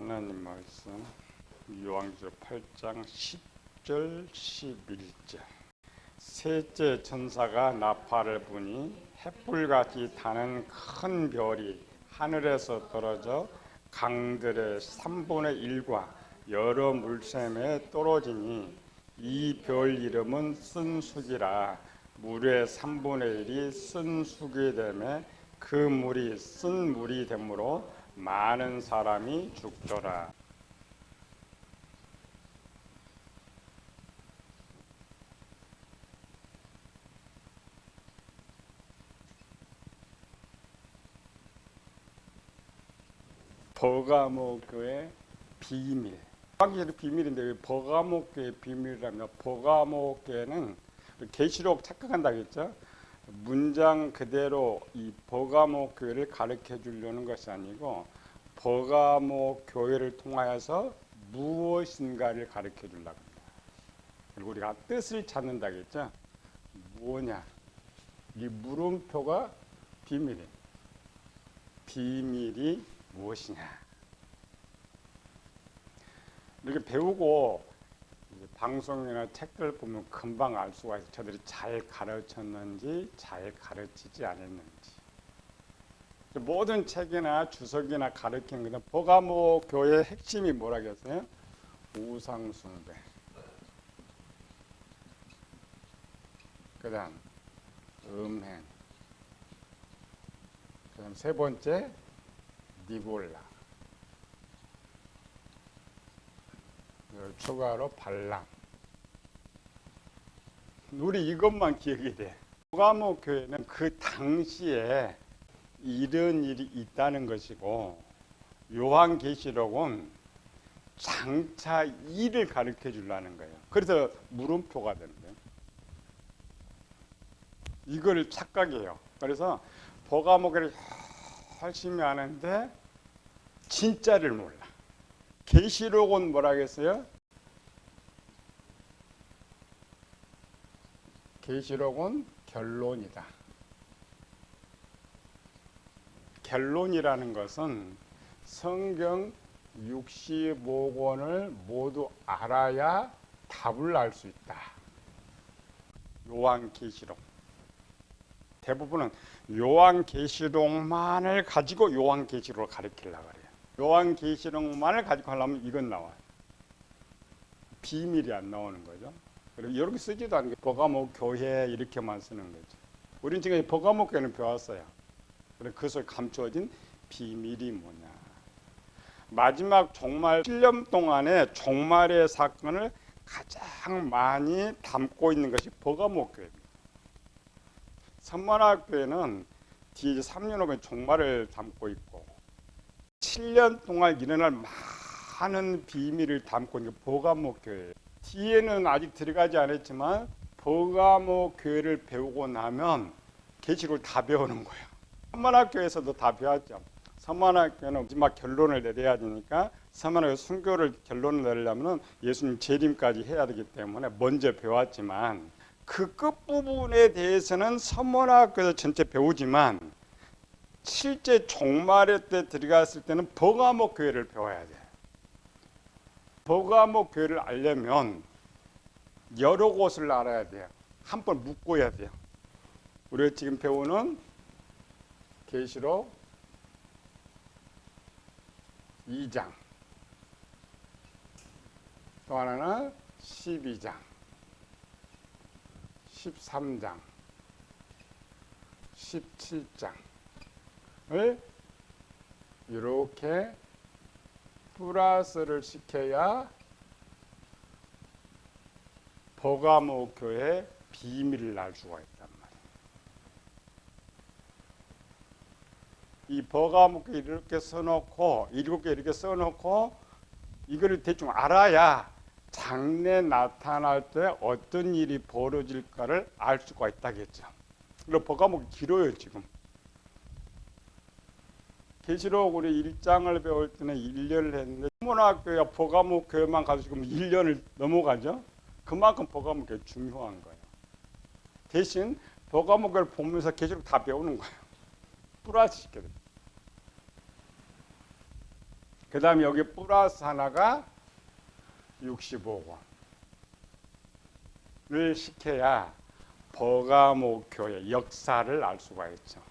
하나님 말씀 요한계시록 8장 10절 11절. 셋째 천사가 나팔을 부니 햇불같이 타는 큰 별이 하늘에서 떨어져 강들의 3분의 1과 여러 물샘에 떨어지니 이 별 이름은 쓴쑥이라. 물의 3분의 1이 쓴쑥이 되매 그 물이 쓴 물이 되므로 많은 사람이 죽더라. 버가모 교회 비밀. 요한계시록 비밀인데 왜 버가모 교회 비밀이라면, 버가모 교회는 계시록 착각한다 했죠. 문장 그대로 이 버가모 교회를 가르쳐 주려는 것이 아니고 버가모 교회를 통하여서 무엇인가를 가르쳐 주려고 합니다. 그리고 우리가 뜻을 찾는다 했죠. 뭐냐? 이 물음표가 비밀이에요. 비밀이 무엇이냐? 이렇게 배우고 방송이나 책들 보면 금방 알 수가 있어요. 저들이 잘 가르쳤는지 잘 가르치지 않았는지. 모든 책이나 주석이나 가르치는 것은 버가모 교회의 핵심이 뭐라겠어요? 우상숭배. 그 다음 음행. 그 다음 세 번째 니골라. 추가로 발람. 우리 이것만 기억이 돼. 버가모 교회는 그 당시에 이런 일이 있다는 것이고, 요한계시록은 장차 일을 가르쳐 주려는 거예요. 그래서 물음표가 되는 거예요. 이걸 착각해요. 그래서 버가모 교회를 열심히 하는데 진짜를 몰라. 계시록은 뭐라겠어요? 계시록은 결론이다. 결론이라는 것은 성경 65권을 모두 알아야 답을 알 수 있다. 요한계시록. 대부분은 요한계시록만을 가지고 요한계시록을 가르치려고 그래요. 요한계시록만을 가지고 하려면 이건 나와요. 비밀이 안 나오는 거죠. 그리고 이렇게 쓰지도 않는 게 버가모 교회 이렇게만 쓰는 거죠. 우리는 지금 버가모 교회는 배웠어요. 그래서 그것을 감추어진 비밀이 뭐냐. 마지막 종말 7년 동안의 종말의 사건을 가장 많이 담고 있는 것이 버가모 교회입니다. 선만학 교회는 뒤에 3년 후에 종말을 담고 있고 7년 동안 일어날 많은 비밀을 담고 있는 게 버가모 교회예요. 뒤에는 아직 들어가지 않았지만 버가모 교회를 배우고 나면 계시록을 다 배우는 거예요. 선만학교에서도 다 배웠죠. 선만학교는 마지막 결론을 내려야 되니까 선만학교 순교를 결론을 내려면 예수님 재림까지 해야 되기 때문에 먼저 배웠지만 그 끝부분에 대해서는 선만학교에서 전체 배우지만 실제 종말의 때 들어갔을 때는 버가모 교회를 배워야 돼요. 버가모 교회를 알려면 여러 곳을 알아야 돼요. 한 번 묶어야 돼요. 우리가 지금 배우는 계시록 2장, 또 하나는 12장, 13장, 17장을 이렇게 플러스를 시켜야 버가모 교회의 비밀을 알 수가 있단 말이에요. 이 버가모 교회 이렇게 써놓고 7개 이렇게 써놓고 이거를 대충 알아야 장래 나타날 때 어떤 일이 벌어질까를 알 수가 있다겠죠. 그리고 버가모 길어요 지금. 계시록 우리 1장을 배울 때는 1년을 했는데 천문학교야 버가모 교회만 가서 지금 1년을 넘어가죠. 그만큼 버가모 교회 중요한 거예요. 대신 버가모 교회를 보면서 계시록 다 배우는 거예요. 플러스 시켜야 돼요. 그 다음에 여기 플러스 하나가 65억 원을 시켜야 버가모교의 역사를 알 수가 있죠.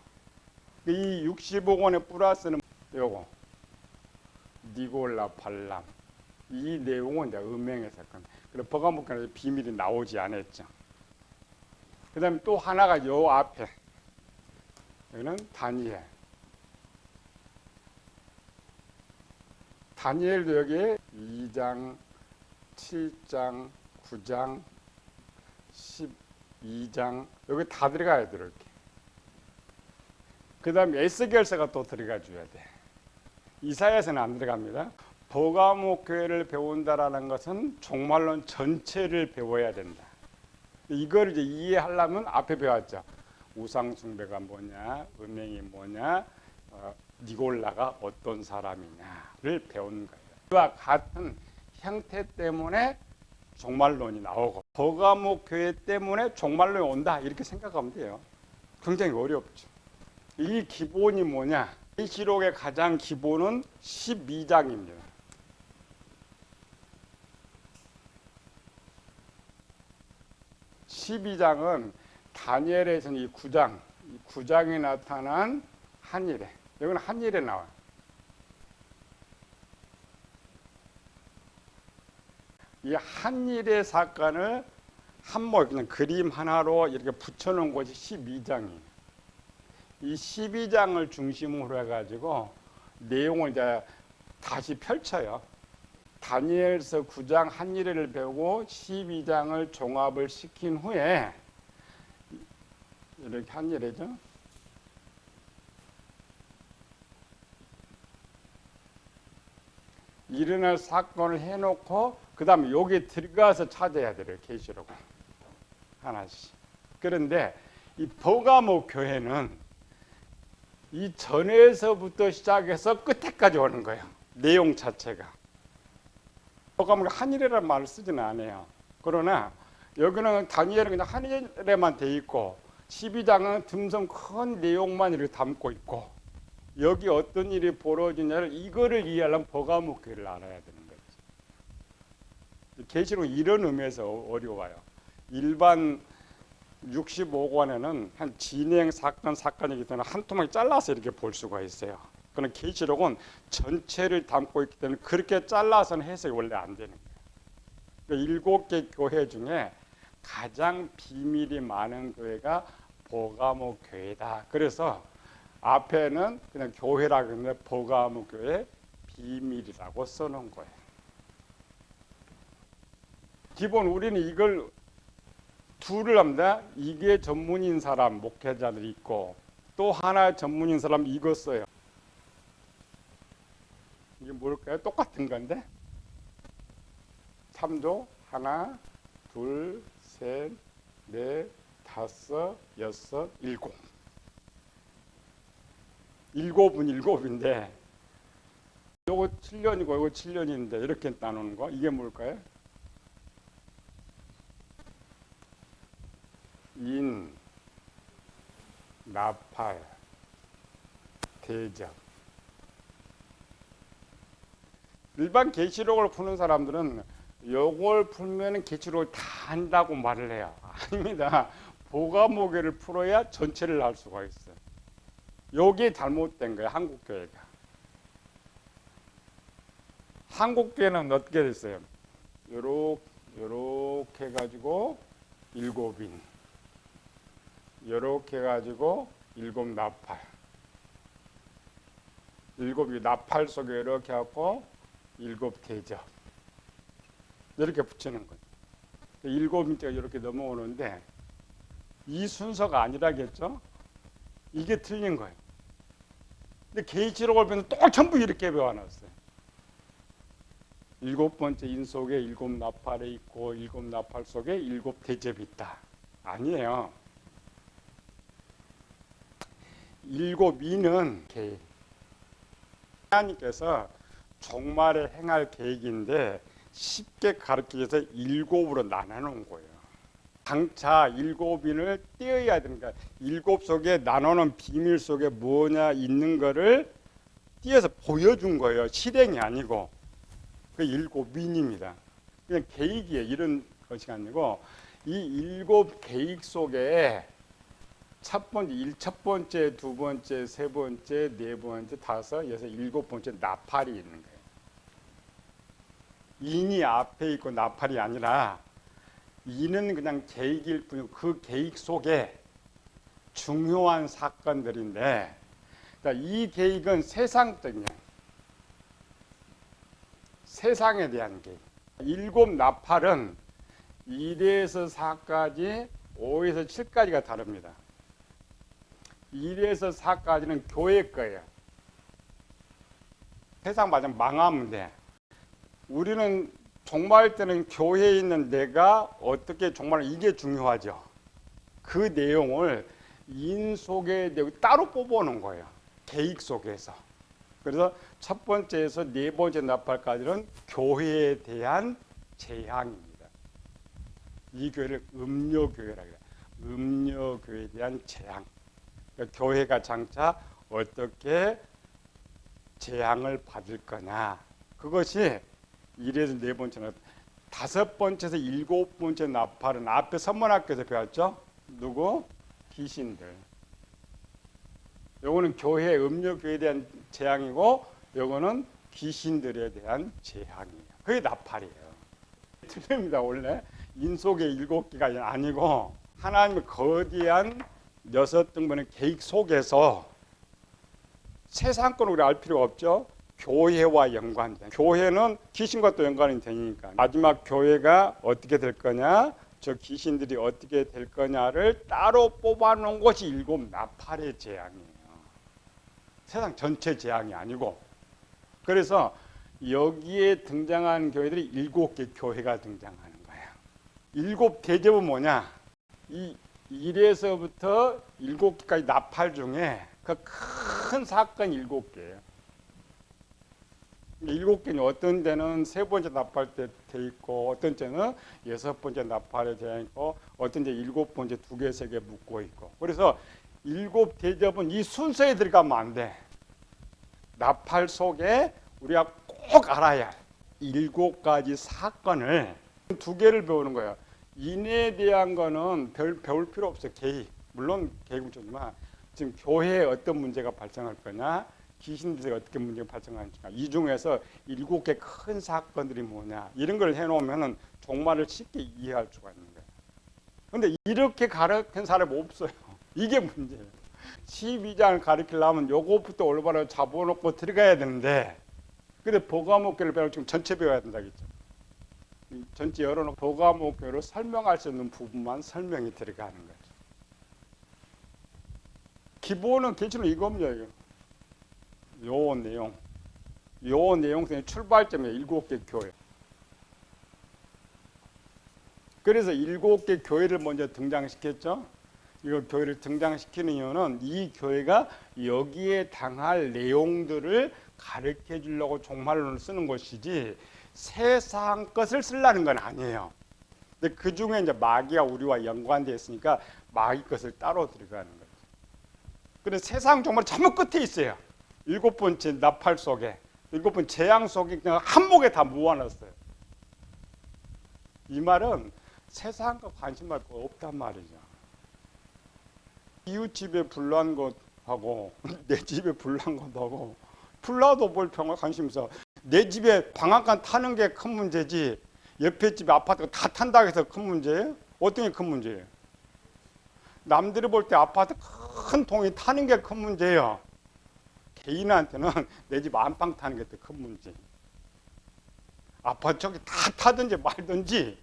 이 60억 원의 플러스는 요거 니골라 발람 이 내용은 이제 음행의 사건. 그래서 버가모교는 비밀이 나오지 않았죠. 그 다음에 또 하나가 요 앞에 여기는 다니엘. 다니엘도 여기에 2장, 7장, 9장, 12장 여기 다 들어가야 돼 이렇게. 그 다음에 에스겔서가 또 들어가 줘야 돼. 이사야서는 안 들어갑니다. 버가모 교회를 배운다라는 것은 종말론 전체를 배워야 된다. 이걸 이제 이해하려면 앞에 배웠죠. 우상 숭배가 뭐냐, 음행이 뭐냐, 니골라가 어떤 사람이냐를 배운 거예요. 이와 같은 형태 때문에 종말론이 나오고 버가모 교회 때문에 종말론이 온다 이렇게 생각하면 돼요. 굉장히 어렵죠. 이 기본이 뭐냐? 계시록의 가장 기본은 12장입니다. 12장은 다니엘에서는 이 9장이 나타난 한일에, 여기는 한일에 나와요. 이 한일의 사건을 한몰 그냥 그림 하나로 이렇게 붙여놓은 것이 12장이에요. 이 12장을 중심으로 해가지고 내용을 이제 다시 펼쳐요. 다니엘서 9장 한일회를 배우고 12장을 종합을 시킨 후에 이렇게 한일회죠. 일어날 사건을 해놓고 그 다음에 여기 들어가서 찾아야 돼요. 계시록을 하나씩. 그런데 이 버가모 교회는 이 전에서부터 시작해서 끝에까지 오는 거예요. 내용 자체가. 버가모가 한일회라는 말을 쓰지는 않아요. 그러나 여기는 다니엘은 그냥 한일회만 돼 있고 12장은 듬성 큰 내용만 이렇게 담고 있고 여기 어떤 일이 벌어지냐를 이거를 이해하려면 버가모 교회를 알아야 되는 거죠. 계시록 이런 의미에서 어려워요. 일반 65권에는 한 진행 사건이기 때문에 한 토막이 잘라서 이렇게 볼 수가 있어요. 그러나 계시록은 전체를 담고 있기 때문에 그렇게 잘라서는 해석이 원래 안 되는 거예요. 7개 교회 중에 가장 비밀이 많은 교회가 버가모 교회다. 그래서 앞에는 그냥 교회라고 했는데 버가모 교회 비밀이라고 써놓은 거예요. 기본 우리는 이걸 둘을 합니다. 이게 전문인 사람 목회자들이 있고 또 하나 전문인 사람 이거 써요. 이게 뭘까요? 똑같은 건데 3조 하나 둘 셋 넷 다섯 여섯 일곱 일곱은 일곱인데 요거 7년이고 요거 7년인데 이렇게 나누는 거 이게 뭘까요? 인, 나팔, 대적. 일반 계시록을 푸는 사람들은 요걸 풀면 계시록을 다 한다고 말을 해요. 아닙니다. 버가모교를 풀어야 전체를 알 수가 있어요. 요게 잘못된 거예요. 한국교회가. 한국교회는 어떻게 됐어요? 요렇게 해가지고 7인 요렇게 해가지고 7 나팔 7이 나팔 속에 이렇게 하고 7 대접 이렇게 붙이는 거예요. 7인째가 이렇게 넘어오는데 이 순서가 아니라겠죠? 이게 틀린 거예요. 근데 계시록을 보면 또 전부 이렇게 배워놨어요. 7번째 인 속에 7 나팔이 있고 7 나팔 속에 7 대접이 있다. 아니에요. 7인은 계획. 하나님께서 종말에 행할 계획인데 쉽게 가르치셔서 7으로 나눠놓은 거예요. 장차 7인을 띄어야 되니까 7 속에 나누는 비밀 속에 뭐냐 있는 거를 띄어서 보여준 거예요. 실행이 아니고. 그 일곱 민입니다. 그냥 계획이에요. 이런 것이 아니고 이 일곱 계획 속에 첫 번째, 두 번째, 세 번째, 네 번째, 다섯, 여섯, 일곱 번째 나팔이 있는 거예요. 인이 앞에 있고 나팔이 아니라 인은 그냥 계획일 뿐이고 그 계획 속에 중요한 사건들인데 그러니까 이 계획은 세상적인 세상에 대한 계획. 일곱 나팔은 1에서 4까지 5에서 7까지가 다릅니다. 1에서 4까지는 교회 거예요. 세상 맞으면 망하면 돼. 우리는 종말할 때는 교회에 있는 내가 어떻게 종말을 이게 중요하죠. 그 내용을 인 속에 따로 뽑아놓은 거예요. 계획 속에서. 그래서 첫 번째에서 네 번째 나팔까지는 교회에 대한 재앙입니다. 이 교회를 음료교회라고 해요. 음료교회에 대한 재앙. 그러니까 교회가 장차 어떻게 재앙을 받을 거냐. 그것이 1에서 네 번째 나팔. 다섯 번째에서 일곱 번째 나팔은 앞에 선문학교에서 배웠죠. 누구? 귀신들. 요거는 교회 음료교회에 대한 재앙이고 요거는 귀신들에 대한 재앙이에요. 그게 나팔이에요. 틀립니다. 원래 인속의 일곱 개가 아니고 하나님의 거대한 여섯 등분의 계획 속에서 세상 건 우리 알 필요가 없죠. 교회와 연관된. 교회는 귀신과 또 연관이 되니까 마지막 교회가 어떻게 될 거냐, 저 귀신들이 어떻게 될 거냐를 따로 뽑아놓은 것이 일곱 나팔의 재앙이에요. 세상 전체 재앙이 아니고. 그래서 여기에 등장하는 교회들이 일곱 개 교회가 등장하는 거예요. 일곱 대접은 뭐냐? 이 1에서부터 일곱 개까지 나팔 중에 그 큰 사건 일곱 개예요. 일곱 개는 어떤 데는 세 번째 나팔 때 돼 있고 어떤 때는 여섯 번째 나팔에 돼 있고 어떤 데 일곱 번째 두 개, 세 개 묶고 있고. 그래서 일곱 대접은 이 순서에 들어가면 안 돼. 나팔 속에 우리가 꼭 알아야 할 일곱 가지 사건을 두 개를 배우는 거예요. 인에 대한 거는 배울 필요 없어요. 계획. 물론 계획은 좋지만 지금 교회에 어떤 문제가 발생할 거냐, 귀신들이 어떻게 문제가 발생하는가, 이 중에서 일곱 개 큰 사건들이 뭐냐 이런 걸 해놓으면 종말을 쉽게 이해할 수가 있는 거예요. 그런데 이렇게 가르친 사람이 없어요. 이게 문제예요. 12장을 가르치려면 요것부터 올바로 잡아놓고 들어가야 되는데 근데 보가목교를 배우면 지금 전체 배워야 된다겠죠. 전체 열어놓고 보가목교로 설명할 수 있는 부분만 설명이 들어가는 거죠. 기본은 괜찮은 이겁니다. 요 내용 중에 출발점에 일곱 개 교회. 그래서 일곱 개 교회를 먼저 등장시켰죠. 이거 교회를 등장시키는 이유는 이 교회가 여기에 당할 내용들을 가르쳐 주려고 종말론을 쓰는 것이지 세상 것을 쓰려는 건 아니에요. 근데 그 중에 이제 마귀가 우리와 연관되어 있으니까 마귀 것을 따로 들어가는 거죠. 그래서 세상 종말 전부 끝에 있어요. 일곱 번째 나팔 속에, 일곱 번째 재앙 속에 그냥 한목에 다 모아놨어요. 이 말은 세상과 관심할 거 없단 말이죠. 이웃 집에 불난 것하고 내 집에 불난 것하고 불나도 뭘 평화 관심 있어. 내 집에 방앗간 타는 게 큰 문제지 옆에 집에 아파트가 다 탄다고 해서 큰 문제예요? 어떤 게 큰 문제예요? 남들이 볼 때 아파트 큰 통이 타는 게 큰 문제예요. 개인한테는 내 집 안방 타는 게 더 큰 문제. 아파트 저기 다 타든지 말든지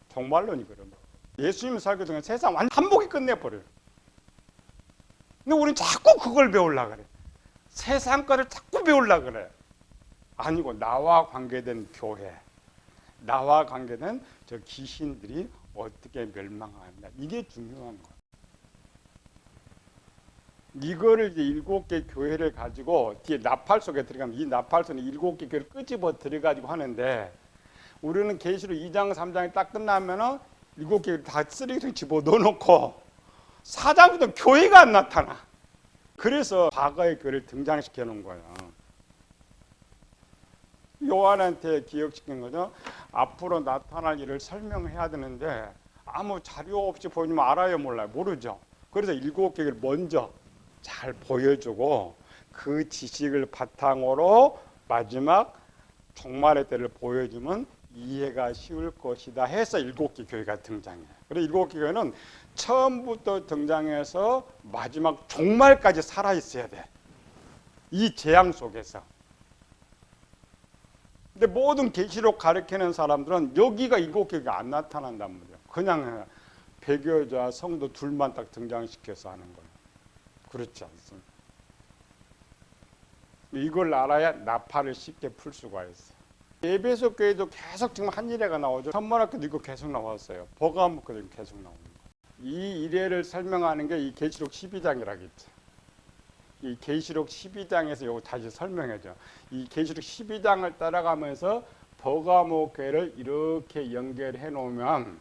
정말로니 그러면 예수님 살기 전에 세상 완전 한복이 끝내버려요. 근데 우리는 자꾸 그걸 배우려고 그래. 세상 거를 자꾸 배우려고 그래. 아니고 나와 관계된 교회, 나와 관계된 저 귀신들이 어떻게 멸망하느냐 이게 중요한 거예요. 이거를 이제 일곱 개 교회를 가지고 뒤에 나팔 속에 들어가면 이 나팔 속에 일곱 개 교회를 끄집어 들어가지고 하는데 우리는 계시록 2장 3장이 딱 끝나면은 일곱 개 다 쓰레기통에 집어 넣어놓고 4장부터 교회가 안 나타나. 그래서 과거의 교회를 등장시켜 놓은 거예요. 요한한테 기억시킨 거죠. 앞으로 나타날 일을 설명해야 되는데 아무 자료 없이 보여주면 알아요, 몰라요? 모르죠. 그래서 7개를 먼저 잘 보여주고 그 지식을 바탕으로 마지막 종말의 때를 보여주면 이해가 쉬울 것이다 해서 7개 교회가 등장해요. 그래서 7개 교회는 처음부터 등장해서 마지막 종말까지 살아있어야 돼. 이 재앙 속에서. 근데 모든 계시록 가르치는 사람들은 여기가 7개가 안 나타난단 말이에요. 그냥 배교자 성도 둘만 딱 등장시켜서 하는 거예요. 그렇지 않습니다. 이걸 알아야 나팔을 쉽게 풀 수가 있어요. 에베소 교회도 계속 지금 한 이래가 나오죠. 천문학교도 이거 계속 나왔어요. 버가목교도 계속 나오는 거예요. 이 이래를 설명하는 게 이 계시록 12장이라고 했죠. 이 계시록 12장에서 이거 다시 설명해줘. 이 계시록 12장을 따라가면서 버가목 교회를 이렇게 연결해 놓으면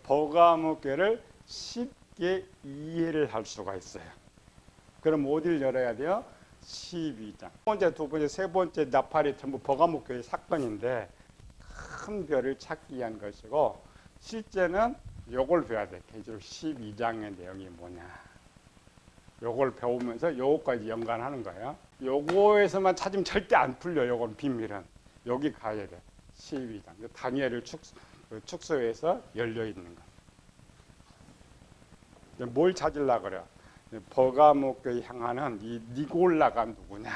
버가목 교회를 쉽게 이해를 할 수가 있어요. 그럼 어디를 열어야 돼요? 12장. 첫 번째, 두 번째, 세 번째 나팔이 전부 버가목 교회 사건인데 큰 별을 찾기 위한 것이고 실제는 요걸 배워야 돼. 계시록 12장의 내용이 뭐냐. 요걸 배우면서 요거까지 연관하는 거예요. 요거에서만 찾으면 절대 안 풀려. 요건 비밀은. 여기 가야 돼. 12장. 다니엘을 축소해서 열려 있는 거. 뭘 찾으려고 그래요? 버가목교에 향하는 이 니골라가 누구냐?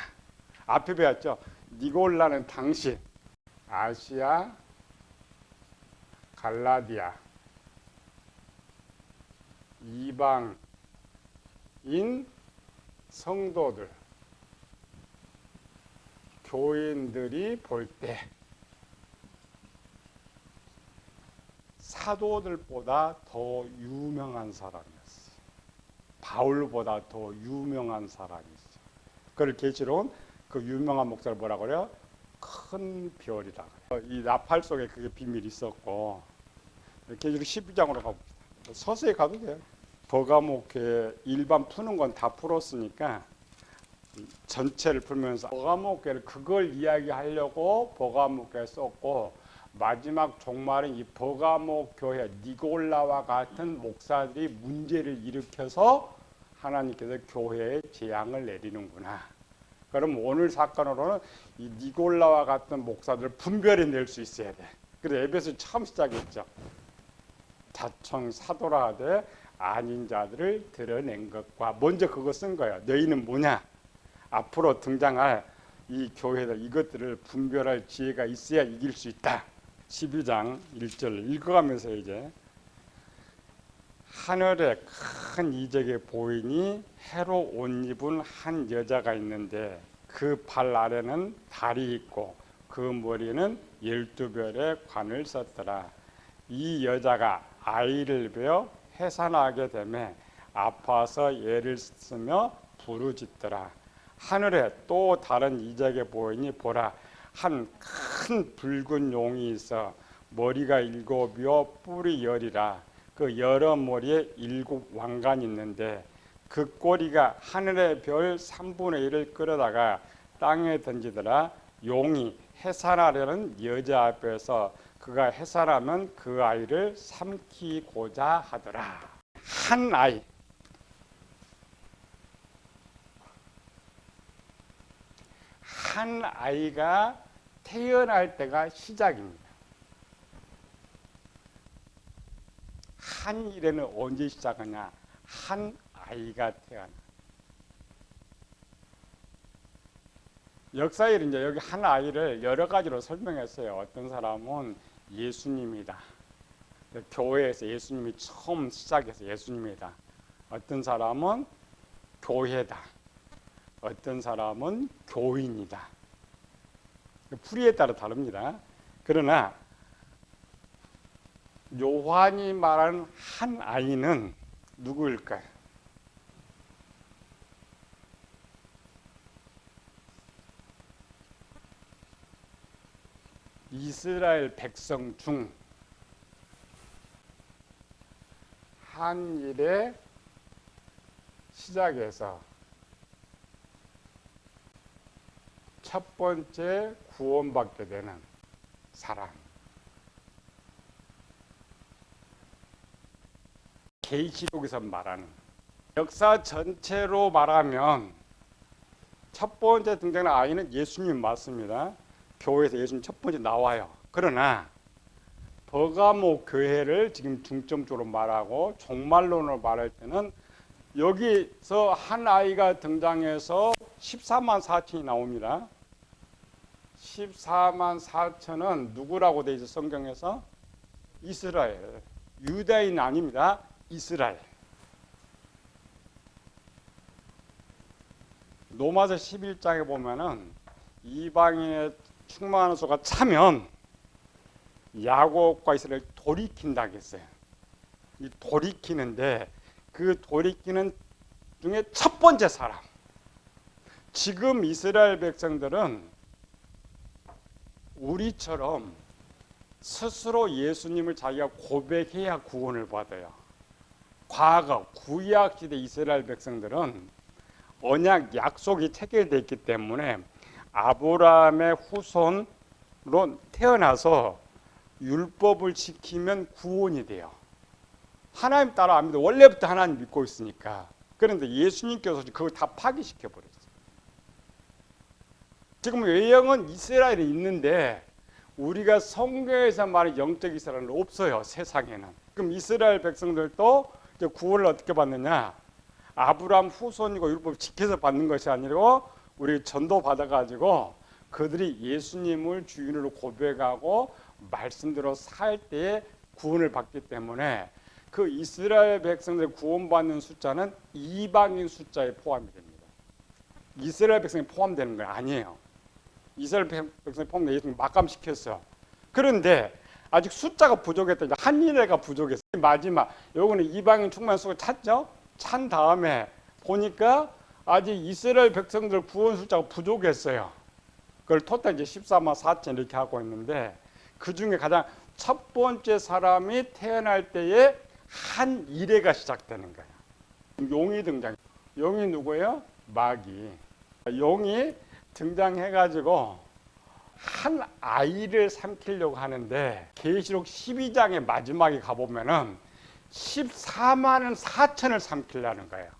앞에 배웠죠? 니골라는 당시 아시아, 갈라디아, 이방인 성도들, 교인들이 볼 때 사도들보다 더 유명한 사람이었어요. 바울보다 더 유명한 사람이 있어요. 그걸 계시록은 그 유명한 목사를 뭐라고 그래요? 큰 별이다. 이 나팔 속에 그게 비밀이 있었고 계시록 12장으로 가봅시다. 서서히 가도 돼요. 버가목회 일반 푸는 건 다 풀었으니까 전체를 풀면서 버가목회를 그걸 이야기하려고 버가목회에 썼고 마지막 종말은 이 버가목 교회 니골라와 같은 목사들이 문제를 일으켜서 하나님께서 교회에 재앙을 내리는구나. 그럼 오늘 사건으로는 이 니골라와 같은 목사들을 분별해낼 수 있어야 돼. 그래서 에베소 처음 시작했죠. 자청 사도라 하되 아닌 자들을 드러낸 것과 먼저 그거 쓴 거예요. 너희는 뭐냐? 앞으로 등장할 이 교회들 이것들을 분별할 지혜가 있어야 이길 수 있다. 12장 1절 읽어가면서 이제 하늘에 큰 이적의 보이니 해로 옷 입은 한 여자가 있는데 그 발 아래는 달이 있고 그 머리는 12별의 관을 썼더라. 이 여자가 아이를 베어 해산하게 되매 아파서 애를 쓰며 부르짖더라. 하늘에 또 다른 이적의 보이니 보라 한 큰 붉은 용이 있어 머리가 7이요 뿔이 10이라. 그 여러 머리에 7 왕관이 있는데 그 꼬리가 하늘의 별 3분의 1을 끌어다가 땅에 던지더라. 용이 해산하려는 여자 앞에서 그가 해산하면 그 아이를 삼키고자 하더라. 한 아이, 한 아이가 태어날 때가 시작입니다. 한 일에는 언제 시작하냐? 한 아이가 태어나. 역사에 이제 여기 한 아이를 여러 가지로 설명했어요. 어떤 사람은 예수님이다. 교회에서 예수님이 처음 시작해서 예수님이다. 어떤 사람은 교회다. 어떤 사람은 교인이다. 풀이에 따라 다릅니다. 그러나 요한이 말하는 한 아이는 누구일까요? 이스라엘 백성 중 한 일의 시작에서 첫 번째 구원받게 되는 사람. 계시록에서 말하는 역사 전체로 말하면 첫 번째 등장하는 아이는 예수님 맞습니다. 교회에서 예수님 첫 번째 나와요. 그러나 버가모 교회를 지금 중점적으로 말하고 종말론으로 말할 때는 여기서 한 아이가 등장해서 14만 4천이 나옵니다. 14만 4천은 누구라고 되어 있어 성경에서? 이스라엘. 유다인 아닙니다. 이스라엘. 로마서 11장에 보면은 이방인의 충만한 수가 차면 야곱과 이스라엘 돌이킨다 했어요. 이 돌이키는데 그 돌이키는 중에 첫 번째 사람. 지금 이스라엘 백성들은 우리처럼 스스로 예수님을 자기가 고백해야 구원을 받아요. 과거 구약 시대 이스라엘 백성들은 언약 약속이 체결되어 있기 때문에 아브라함의 후손으로 태어나서 율법을 지키면 구원이 돼요. 하나님 따라 안 믿어. 원래부터 하나님 믿고 있으니까. 그런데 예수님께서 그걸 다 파기시켜 버렸어요. 지금 외형은 이스라엘이 있는데 우리가 성경에서 말하는 영적 이스라엘은 없어요. 세상에는. 그럼 이스라엘 백성들도 이제 구원을 어떻게 받느냐? 아브라함 후손이고 율법을 지켜서 받는 것이 아니고 우리 전도 받아가지고 그들이 예수님을 주인으로 고백하고 말씀대로 살 때에 구원을 받기 때문에 그 이스라엘 백성들 구원받는 숫자는 이방인 숫자에 포함이 됩니다. 이스라엘 백성이 포함되는 건 아니에요. 이스라엘 백성이 포함되어 예수님 막감시켰어. 그런데 아직 숫자가 부족했다. 한 일회가 부족했어. 마지막 요거는 이방인 충만 수가 찼죠. 찬 다음에 보니까 아직 이스라엘 백성들 구원 숫자가 부족했어요. 그걸 토탈 이제 14만 4천 이렇게 하고 있는데 그 중에 가장 첫 번째 사람이 태어날 때에 한 일회가 시작되는 거예요. 용이 등장. 용이 누구예요? 마귀. 용이 등장해가지고 한 아이를 삼키려고 하는데 계시록 12장의 마지막에 가보면은 14만 4천을 삼키려는 거예요.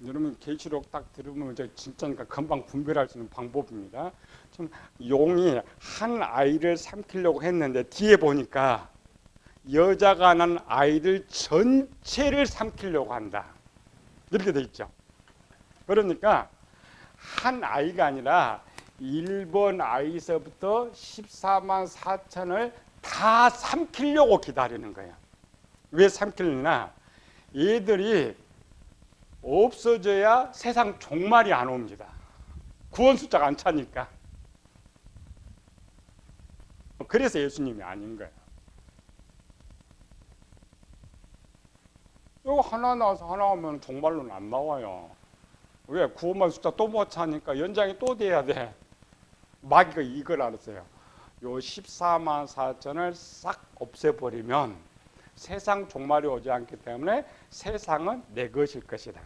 여러분 계시록 딱 들으면 진짜니까 금방 분별할 수 있는 방법입니다. 좀 용이 한 아이를 삼키려고 했는데 뒤에 보니까 여자가 난 아이들 전체를 삼키려고 한다. 이렇게 돼 있죠. 그러니까 한 아이가 아니라 1번 아이서부터 14만 4천을 다 삼키려고 기다리는 거예요. 왜 삼키려나? 얘들이 없어져야 세상 종말이 안 옵니다. 구원 숫자가 안 차니까. 그래서 예수님이 아닌 거예요. 이거 하나 나와서 하나 오면 종말로는 안 나와요. 왜? 구원만 숫자 또 못 차니까 연장이 또 돼야 돼. 마귀가 이걸 알았어요. 요 14만 4천을 싹 없애버리면 세상 종말이 오지 않기 때문에 세상은 내 것일 것이다.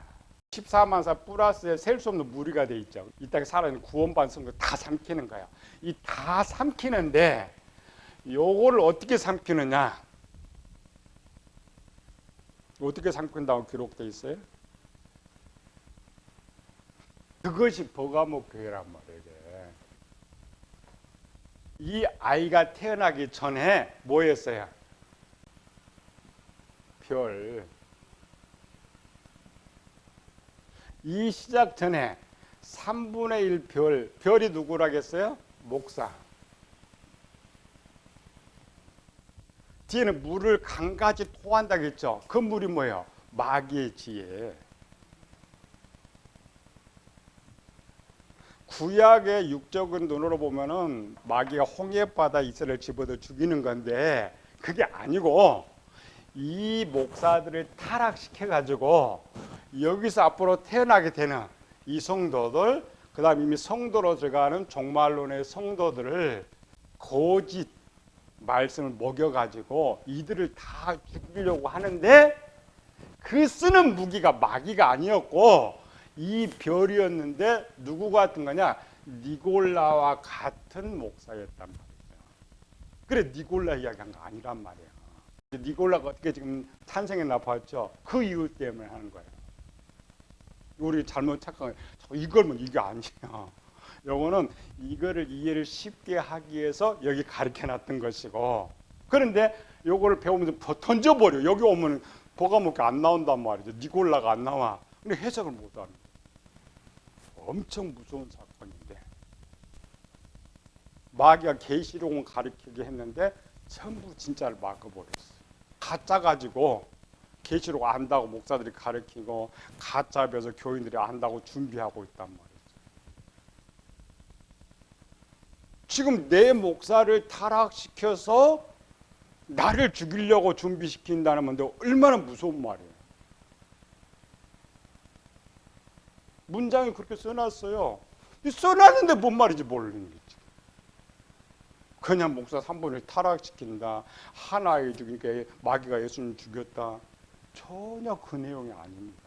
14만 4 플러스에 셀 수 없는 무리가 돼 있죠. 이 땅에 살아있는 구원받은 성도 다 삼키는 거예요. 이 다 삼키는데 요거를 어떻게 삼키느냐? 어떻게 삼킨다고 기록되어 있어요? 그것이 버가모 교회란 말이에요. 이 아이가 태어나기 전에 뭐였어요? 별. 이 시작 전에 3분의 1 별. 별이 누구라겠어요? 목사. 뒤에는 물을 강같이 토한다겠죠. 그 물이 뭐예요? 마귀의 지혜. 구약의 육적인 눈으로 보면은 마귀가 홍해바다 이스라엘 집어들 죽이는 건데 그게 아니고 이 목사들을 타락시켜 가지고 여기서 앞으로 태어나게 되는 이 성도들, 그다음 이미 성도로 들어가는 종말론의 성도들을 거짓 말씀을 먹여 가지고 이들을 다 죽이려고 하는데 그 쓰는 무기가 마귀가 아니었고 이 별이었는데 누구 같은 거냐? 니골라와 같은 목사였단 말이죠. 그래 니골라 이야기한 거 아니란 말이에요. 니골라가 어떻게 지금 탄생했나 봤죠. 그 이유 때문에 하는 거예요. 우리 잘못 착각해. 이걸 뭐 이게 아니야. 요거는 이거를 이해를 쉽게 하기 위해서 여기 가르쳐 놨던 것이고, 그런데 요거를 배우면서 던져버려. 여기 오면 보가목이 안 나온단 말이죠. 니골라가 안 나와. 근데 해석을 못하는 거예요. 엄청 무서운 사건인데 마귀가 계시록을 가르치게 했는데 전부 진짜를 막아버렸어. 가짜 가지고 계시록 안다고 목사들이 가르치고 가짜 배워서 교인들이 안다고 준비하고 있단 말이죠. 지금 내 목사를 타락시켜서 나를 죽이려고 준비시킨다는 건데 얼마나 무서운 말이에요. 문장이 그렇게 써놨어요. 써놨는데 뭔 말인지 모르는 거지. 그냥 목사 3분을 타락시킨다. 하나의 죽이니까 마귀가 예수님 죽였다. 전혀 그 내용이 아닙니다.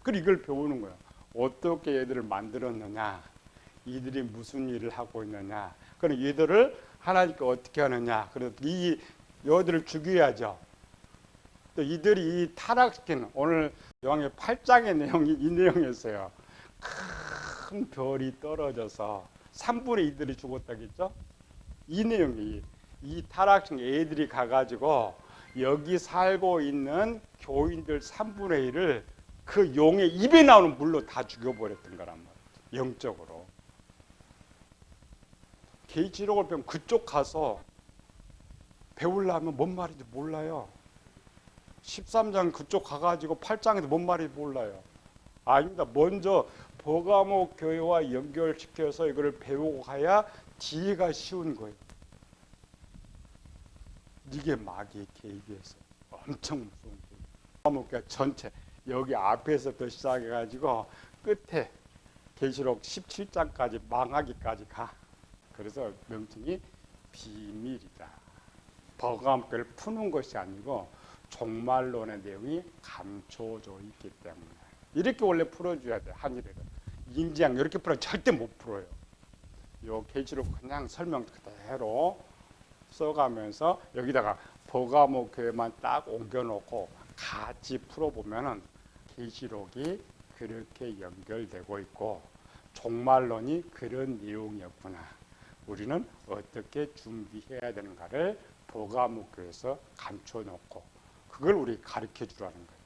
그리고 이걸 배우는 거야. 어떻게 얘들을 만들었느냐, 이들이 무슨 일을 하고 있느냐, 그럼 얘들을 하나님께 어떻게 하느냐. 그래서 이 여들을 죽여야죠. 또 이들이 이 타락시킨 오늘 요한의 8장의 내용이 이 내용이었어요. 큰 별이 떨어져서 3분의 2들이 죽었다겠죠. 이 내용이 이 타락시킨 애들이 가가지고 여기 살고 있는 교인들 3분의 1을 그 용의 입에 나오는 물로 다 죽여버렸던 거란 말이에요. 영적으로. 계시록을 배우면 그쪽 가서 배우려면 뭔 말인지 몰라요. 13장 그쪽 가가지고 8장에도 뭔 말인지 몰라요. 아닙니다. 먼저 버가모 교회와 연결시켜서 이걸 배우고 가야 뒤가 쉬운 거예요. 이게 마귀의 계획이었어요. 엄청 무서운 거예요. 버가모 교회 전체 여기 앞에서부터 시작해가지고 끝에 계시록 17장까지 망하기까지 가. 그래서 명칭이 비밀이다. 버가모 교회를 푸는 것이 아니고 종말론의 내용이 감춰져 있기 때문에 이렇게 원래 풀어줘야 돼. 한일에는 인지양 이렇게 풀어 절대 못 풀어요. 요 계시록 그냥 설명 그대로 써가면서 여기다가 버가모 교회만 딱 옮겨놓고 같이 풀어보면은 계시록이 그렇게 연결되고 있고 종말론이 그런 내용이었구나. 우리는 어떻게 준비해야 되는가를 버가모 교회에서 감춰놓고 그걸 우리 가르쳐 주라는 거예요.